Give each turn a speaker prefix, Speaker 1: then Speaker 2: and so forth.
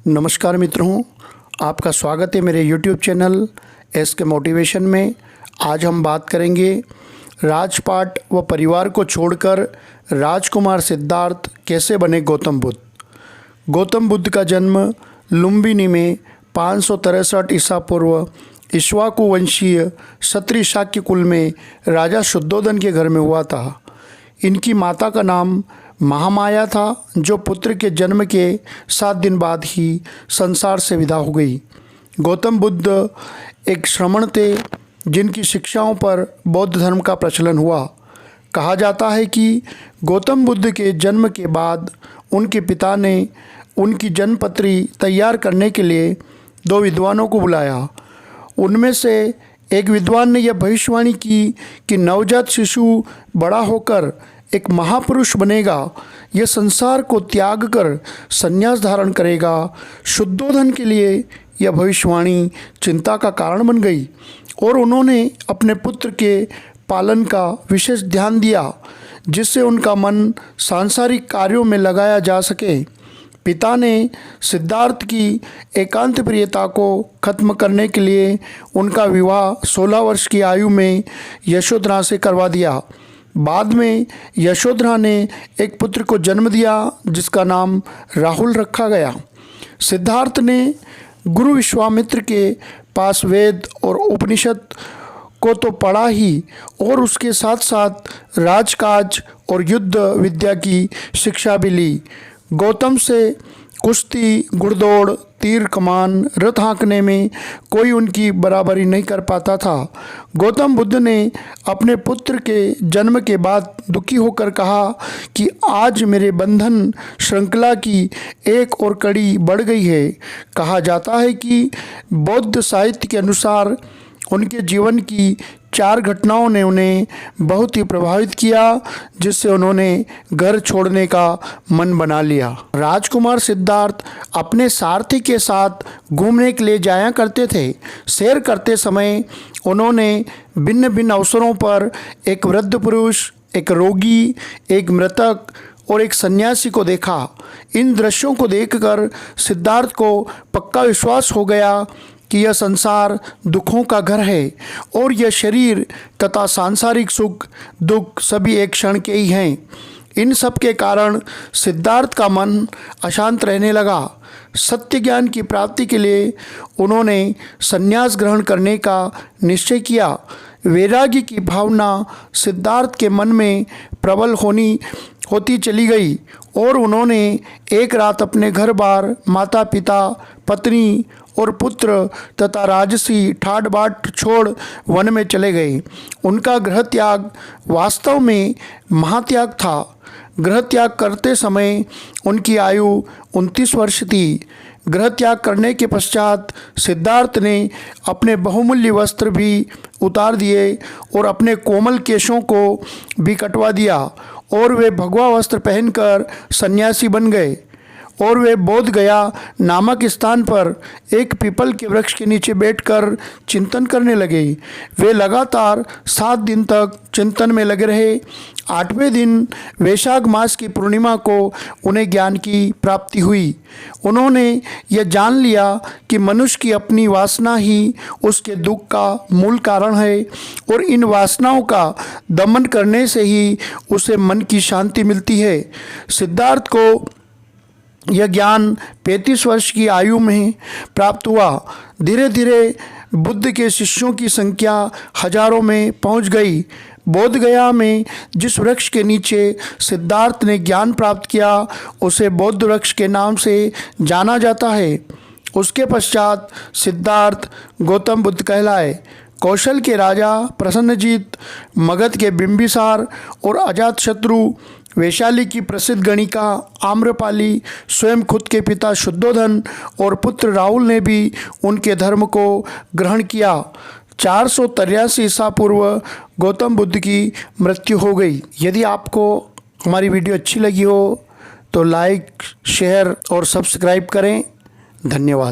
Speaker 1: नमस्कार मित्रों, आपका स्वागत है मेरे YouTube चैनल SK मोटिवेशन में। आज हम बात करेंगे राजपाट व परिवार को छोड़कर राजकुमार सिद्धार्थ कैसे बने गौतम बुद्ध। गौतम बुद्ध का जन्म लुम्बिनी में 563 ईसा पूर्व इक्ष्वाकु वंशीय क्षत्रिय शाक्य कुल में राजा शुद्धोधन के घर में हुआ था। इनकी माता का नाम महामाया था, जो पुत्र के जन्म के 7 दिन बाद ही संसार से विदा हो गई। गौतम बुद्ध एक श्रमण थे, जिनकी शिक्षाओं पर बौद्ध धर्म का प्रचलन हुआ। कहा जाता है कि गौतम बुद्ध के जन्म के बाद उनके पिता ने उनकी जन्मपत्री तैयार करने के लिए 2 विद्वानों को बुलाया। उनमें से एक विद्वान ने यह भविष्यवाणी की कि नवजात शिशु बड़ा होकर एक महापुरुष बनेगा, यह संसार को त्याग कर संन्यास धारण करेगा। शुद्धोधन के लिए यह भविष्यवाणी चिंता का कारण बन गई और उन्होंने अपने पुत्र के पालन का विशेष ध्यान दिया, जिससे उनका मन सांसारिक कार्यों में लगाया जा सके। पिता ने सिद्धार्थ की एकांत प्रियता को खत्म करने के लिए उनका विवाह 16 वर्ष की आयु में यशोधरा से करवा दिया। बाद में यशोधरा ने एक पुत्र को जन्म दिया, जिसका नाम राहुल रखा गया। सिद्धार्थ ने गुरु विश्वामित्र के पास वेद और उपनिषद को तो पढ़ा ही, और उसके साथ साथ राजकाज और युद्ध विद्या की शिक्षा भी ली। गौतम से कुश्ती, घुड़दौड़, तीर कमान, रथ हाँकने में कोई उनकी बराबरी नहीं कर पाता था। गौतम बुद्ध ने अपने पुत्र के जन्म के बाद दुखी होकर कहा कि आज मेरे बंधन श्रृंखला की एक और कड़ी बढ़ गई है। कहा जाता है कि बौद्ध साहित्य के अनुसार उनके जीवन की 4 घटनाओं ने उन्हें बहुत ही प्रभावित किया, जिससे उन्होंने घर छोड़ने का मन बना लिया। राजकुमार सिद्धार्थ अपने सारथी के साथ घूमने के लिए जाया करते थे। सैर करते समय उन्होंने भिन्न भिन्न अवसरों पर एक वृद्ध पुरुष, एक रोगी, एक मृतक और एक सन्यासी को देखा। इन दृश्यों को देखकर सिद्धार्थ को पक्का विश्वास हो गया कि यह संसार दुखों का घर है और यह शरीर तथा सांसारिक सुख दुख सभी एक क्षण के ही हैं। इन सब के कारण सिद्धार्थ का मन अशांत रहने लगा। सत्य ज्ञान की प्राप्ति के लिए उन्होंने संन्यास ग्रहण करने का निश्चय किया। वैराग्य की भावना सिद्धार्थ के मन में प्रबल होती चली गई और उन्होंने एक रात अपने घर बार, माता पिता, पत्नी और पुत्र तथा राजसी ठाट बाट छोड़ वन में चले गए। उनका गृह त्याग वास्तव में महात्याग था। गृह त्याग करते समय उनकी आयु 29 वर्ष थी। गृह त्याग करने के पश्चात सिद्धार्थ ने अपने बहुमूल्य वस्त्र भी उतार दिए और अपने कोमल केशों को भी कटवा दिया, और वे भगवा वस्त्र पहनकर सन्यासी बन गए। और वे बोध गया नामक स्थान पर एक पीपल के वृक्ष के नीचे बैठकर चिंतन करने लगे। वे लगातार 7 दिन तक चिंतन में लगे रहे। 8वें दिन वैशाख मास की पूर्णिमा को उन्हें ज्ञान की प्राप्ति हुई। उन्होंने यह जान लिया कि मनुष्य की अपनी वासना ही उसके दुख का मूल कारण है, और इन वासनाओं का दमन करने से ही उसे मन की शांति मिलती है। सिद्धार्थ को यह ज्ञान 35 वर्ष की आयु में प्राप्त हुआ। धीरे धीरे बुद्ध के शिष्यों की संख्या हजारों में पहुंच गई। बोध गया में जिस वृक्ष के नीचे सिद्धार्थ ने ज्ञान प्राप्त किया, उसे बौद्ध वृक्ष के नाम से जाना जाता है। उसके पश्चात सिद्धार्थ गौतम बुद्ध कहलाए। कौशल के राजा प्रसन्नजीत, मगध के बिंबिसार और अजातशत्रु, वैशाली की प्रसिद्ध गणिका आम्रपाली, स्वयं खुद के पिता शुद्धोधन और पुत्र राहुल ने भी उनके धर्म को ग्रहण किया। 483 ईसा पूर्व गौतम बुद्ध की मृत्यु हो गई। यदि आपको हमारी वीडियो अच्छी लगी हो तो लाइक, शेयर और सब्सक्राइब करें। धन्यवाद।